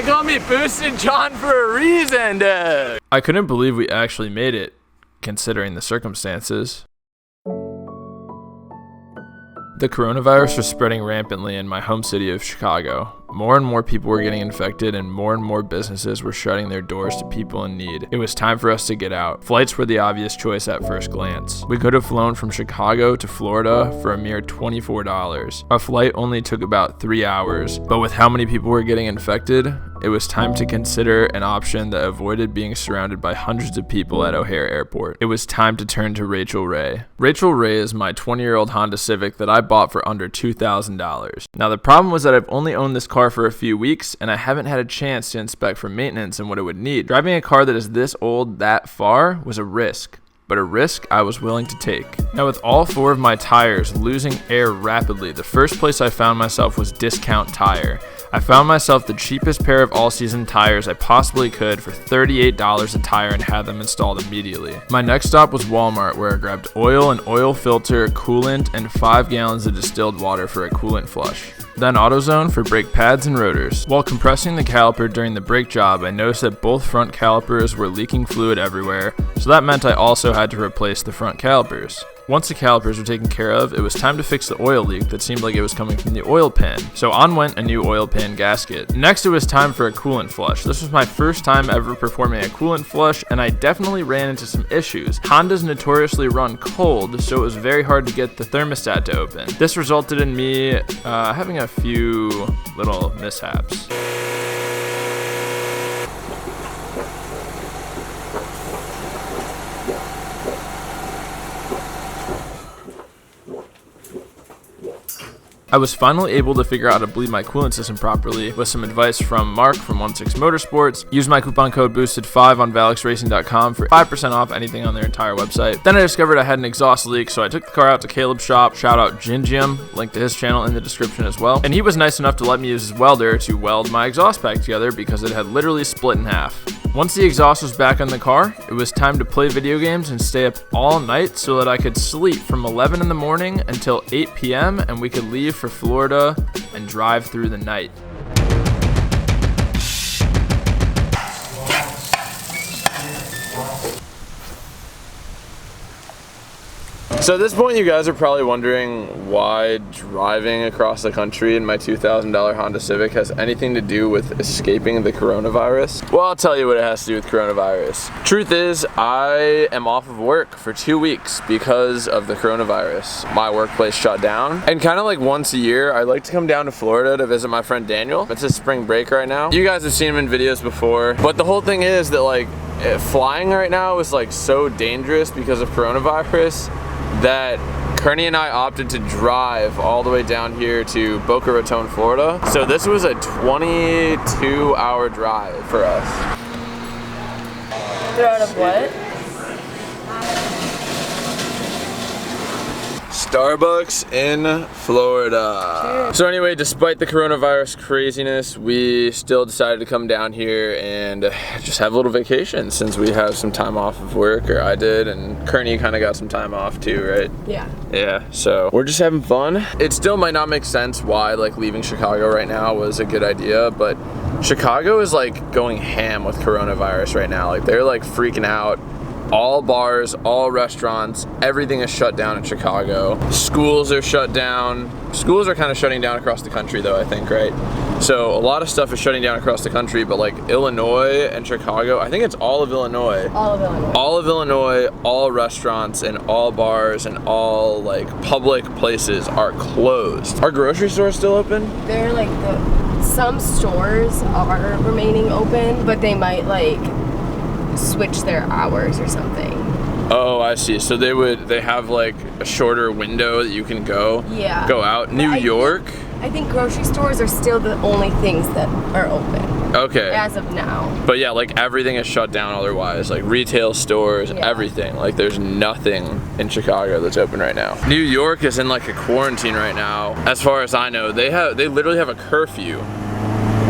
They call me Boosted John for a reason, dude. I couldn't believe we actually made it, considering the circumstances. The coronavirus was spreading rampantly in my home city of Chicago. More and more people were getting infected and more businesses were shutting their doors to people in need. It was time for us to get out. Flights were the obvious choice at first glance. We could have flown from Chicago to Florida for a mere $24. A flight only took about 3 hours, but with how many people were getting infected, it was time to consider an option that avoided being surrounded by hundreds of people at O'Hare Airport. It was time to turn to Rachel Ray. Rachel Ray is my 20-year-old Honda Civic that I bought for under $2,000. Now the problem was that I've only owned this car for a few weeks and I haven't had a chance to inspect for maintenance and what it would need. Driving a car that is this old that far was a risk, but a risk I was willing to take. Now with all 4 of my tires losing air rapidly, the first place I found myself was Discount Tire. I found myself the cheapest pair of all-season tires I possibly could for $38 a tire and had them installed immediately. My next stop was Walmart, where I grabbed oil, an oil filter, coolant, and 5 gallons of distilled water for a coolant flush. Then AutoZone for brake pads and rotors. While compressing the caliper during the brake job, I noticed that both front calipers were leaking fluid everywhere, so that meant I also had to replace the front calipers. Once the calipers were taken care of, it was time to fix the oil leak that seemed like it was coming from the oil pan. So on went a new oil pan gasket. Next, it was time for a coolant flush. This was my first time ever performing a coolant flush, and I definitely ran into some issues. Hondas notoriously run cold, so it was very hard to get the thermostat to open. This resulted in me having a few little mishaps. I was finally able to figure out how to bleed my coolant system properly with some advice from Mark from 16 Motorsports. Use my coupon code BOOSTED5 on valixracing.com for 5% off anything on their entire website. Then I discovered I had an exhaust leak, so I took the car out to Caleb's shop. Shout out Gingium, link to his channel in the description as well. And he was nice enough to let me use his welder to weld my exhaust pack together because it had literally split in half. Once the exhaust was back on the car, it was time to play video games and stay up all night so that I could sleep from 11 in the morning until 8 p.m. and we could leave for Florida and drive through the night. So at this point, you guys are probably wondering why driving across the country in my $2,000 Honda Civic has anything to do with escaping the coronavirus. Well, I'll tell you what it has to do with coronavirus. Truth is, I am off of work for 2 weeks because of the coronavirus. My workplace shut down. And kind of like once a year, I like to come down to Florida to visit my friend Daniel. It's his spring break right now. You guys have seen him in videos before. But the whole thing is that like flying right now is like so dangerous because of coronavirus that Kearney and I opted to drive all the way down here to Boca Raton, Florida. So this was a 22-hour drive for us. They're out of what? Starbucks in Florida. Cheers. So anyway, despite the coronavirus craziness, we still decided to come down here and just have a little vacation since we have some time off of work, or I did, and Kearney kind of got some time off too, right? Yeah. Yeah, so we're just having fun. It still might not make sense why like leaving Chicago right now was a good idea, but Chicago is like going ham with coronavirus right now. Like they're like freaking out. All bars, all restaurants, everything is shut down in Chicago. Schools are shut down. Schools are kind of shutting down across the country though, I think, right? So a lot of stuff is shutting down across the country, but like Illinois and Chicago, I think it's all of Illinois. All of Illinois. All of Illinois, all restaurants and all bars and all like public places are closed. Are grocery stores still open? They're like some stores are remaining open, but they might like switch their hours or something. Oh, I see. So they have like a shorter window that you can go out. New York? I think grocery stores are still the only things that are open. Okay. As of now. But yeah, like everything is shut down otherwise. Like retail stores, everything. Like there's nothing in Chicago that's open right now. New York is in like a quarantine right now. As far as I know, they literally have a curfew.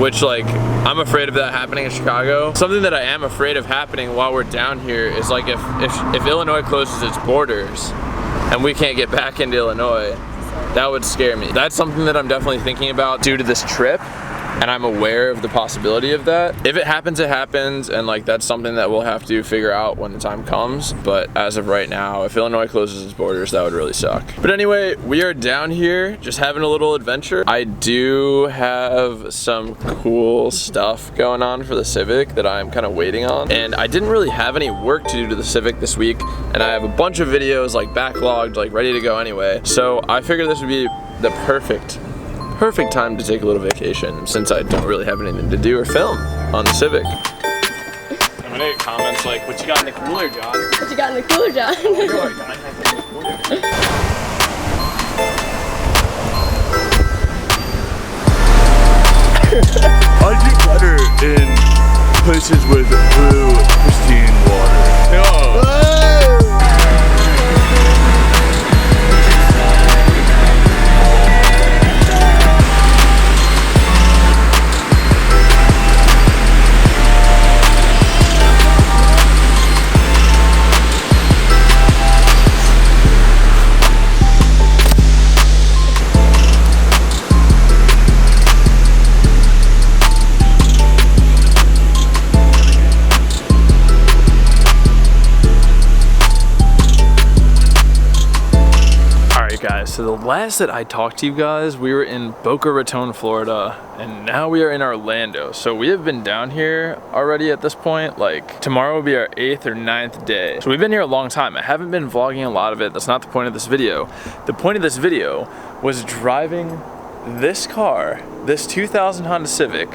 Which like, I'm afraid of that happening in Chicago. Something that I am afraid of happening while we're down here is like if Illinois closes its borders and we can't get back into Illinois, that would scare me. That's something that I'm definitely thinking about due to this trip. and I'm aware of the possibility of that. If it happens, it happens, and like that's something that we'll have to figure out when the time comes. But as of right now, if Illinois closes its borders, that would really suck. But anyway, we are down here just having a little adventure. I do have some cool stuff going on for the Civic that I'm kind of waiting on, and I didn't really have any work to do to the Civic this week, and I have a bunch of videos like backlogged, like ready to go anyway. So I figured this would be the perfect time to take a little vacation since I don't really have anything to do or film on the Civic. I'm gonna get comments like, what you got in the cooler, John? What you got in the cooler, John? I do better in places with blue, pristine water. No. So the last that I talked to you guys, we were in Boca Raton, Florida, and now we are in Orlando. So we have been down here already at this point. Like tomorrow will be our 8th or 9th day. So we've been here a long time. I haven't been vlogging a lot of it. That's not the point of this video. The point of this video was driving this car, this 2000 Honda Civic,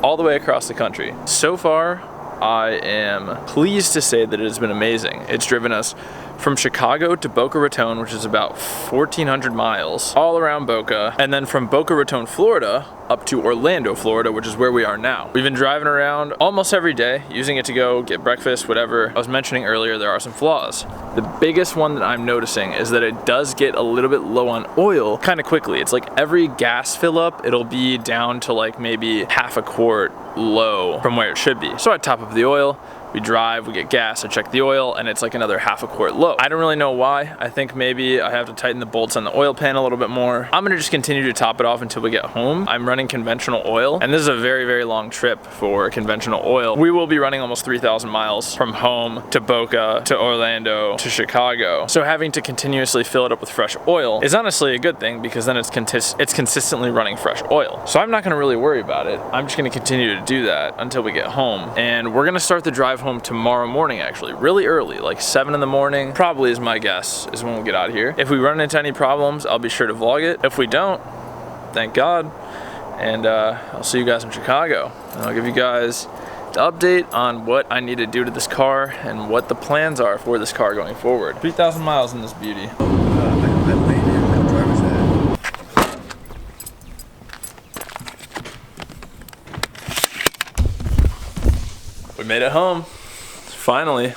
all the way across the country. So far, I am pleased to say that it has been amazing. It's driven us from Chicago to Boca Raton, which is about 1,400 miles, all around Boca, and then from Boca Raton, Florida, up to Orlando, Florida, which is where we are now. We've been driving around almost every day, using it to go get breakfast, whatever. I was mentioning earlier, there are some flaws. The biggest one that I'm noticing is that it does get a little bit low on oil kind of quickly. It's like every gas fill up, it'll be down to like maybe half a quart low from where it should be. So I top up the oil, we drive, we get gas, I check the oil, and it's like another half a quart low. I don't really know why. I think maybe I have to tighten the bolts on the oil pan a little bit more. I'm gonna just continue to top it off until we get home. I'm running conventional oil, and this is a very, very long trip for conventional oil. We will be running almost 3,000 miles from home to Boca, to Orlando, to Chicago. So having to continuously fill it up with fresh oil is honestly a good thing, because then it's consistently running fresh oil. So I'm not gonna really worry about it. I'm just gonna continue to do that until we get home. And we're gonna start the drive home tomorrow morning, actually, really early, like 7 in the morning, probably is my guess, is when we'll get out of here. If we run into any problems, I'll be sure to vlog it. If we don't, thank God. And I'll see you guys in Chicago. And I'll give you guys the update on what I need to do to this car and what the plans are for this car going forward. 3,000 miles in this beauty. We made it home. Finally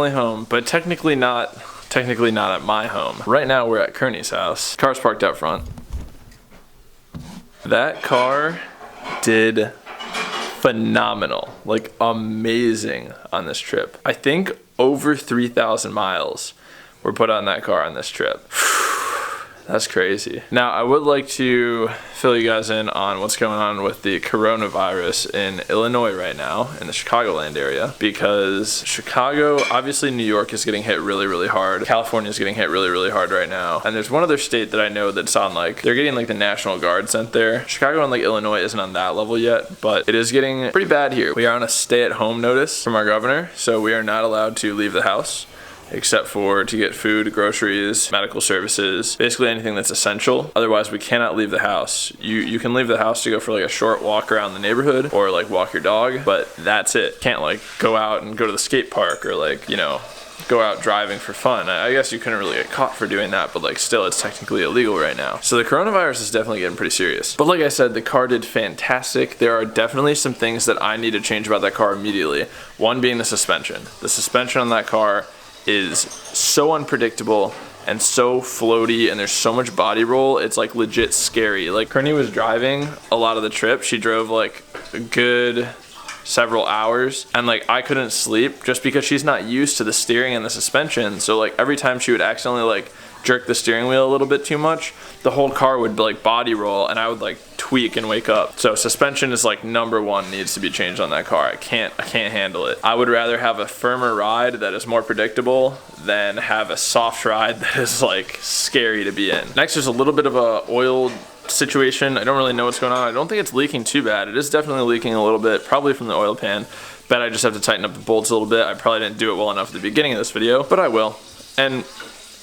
home, but technically not at my home. Right now we're at Kearney's house. Car's parked out front. That car did phenomenal, like amazing on this trip. I think over 3,000 miles were put on that car on this trip. That's crazy. Now, I would like to fill you guys in on what's going on with the coronavirus in Illinois right now, in the Chicagoland area, because Chicago, obviously New York is getting hit really, really hard. California is getting hit really, really hard right now. And there's one other state that I know that's on like, they're getting like the National Guard sent there. Chicago and like Illinois isn't on that level yet, but it is getting pretty bad here. We are on a stay-at-home notice from our governor, so we are not allowed to leave the house, except for to get food, groceries, medical services, basically anything that's essential. Otherwise, we cannot leave the house. You can leave the house to go for like a short walk around the neighborhood or like walk your dog, but that's it. Can't like go out and go to the skate park or like, you know, go out driving for fun. I guess you couldn't really get caught for doing that, but like still it's technically illegal right now. So the coronavirus is definitely getting pretty serious. But like I said, the car did fantastic. There are definitely some things that I need to change about that car immediately. One being the suspension. The suspension on that car is so unpredictable and so floaty, and there's so much body roll, it's like legit scary. Like Kearney was driving a lot of the trip. She drove like a good several hours, and like I couldn't sleep just because she's not used to the steering and the suspension. So like every time she would accidentally like jerk the steering wheel a little bit too much, the whole car would like body roll and I would like tweak and wake up. So suspension is like number one, needs to be changed on that car. I can't handle it. I would rather have a firmer ride that is more predictable than have a soft ride that is like scary to be in. Next, there's a little bit of a oil situation. I don't really know what's going on. I don't think it's leaking too bad. It is definitely leaking a little bit, probably from the oil pan. Bet I just have to tighten up the bolts a little bit. I probably didn't do it well enough at the beginning of this video, but I will. And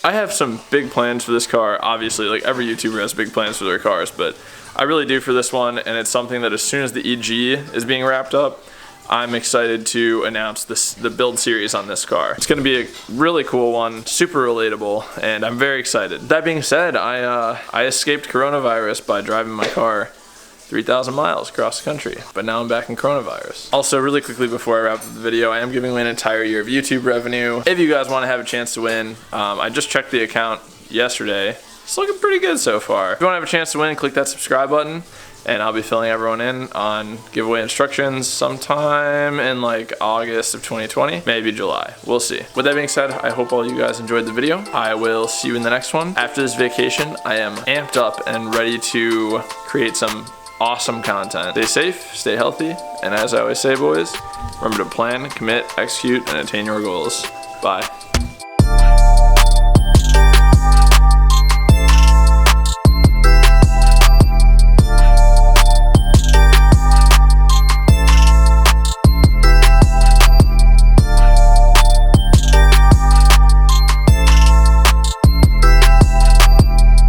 I have some big plans for this car. Obviously, like every YouTuber has big plans for their cars, but I really do for this one, and it's something that as soon as the EG is being wrapped up, I'm excited to announce the build series on this car. It's gonna be a really cool one, super relatable, and I'm very excited. That being said, I escaped coronavirus by driving my car 3,000 miles across the country, but now I'm back in coronavirus. Also, really quickly before I wrap up the video, I am giving away an entire year of YouTube revenue. If you guys want to have a chance to win, I just checked the account yesterday. It's looking pretty good so far. If you want to have a chance to win, click that subscribe button, and I'll be filling everyone in on giveaway instructions sometime in like August of 2020, maybe July. We'll see. With that being said, I hope all you guys enjoyed the video. I will see you in the next one. After this vacation, I am amped up and ready to create some awesome content. Stay safe, stay healthy, and as I always say, boys, remember to plan, commit, execute, and attain your goals. Bye.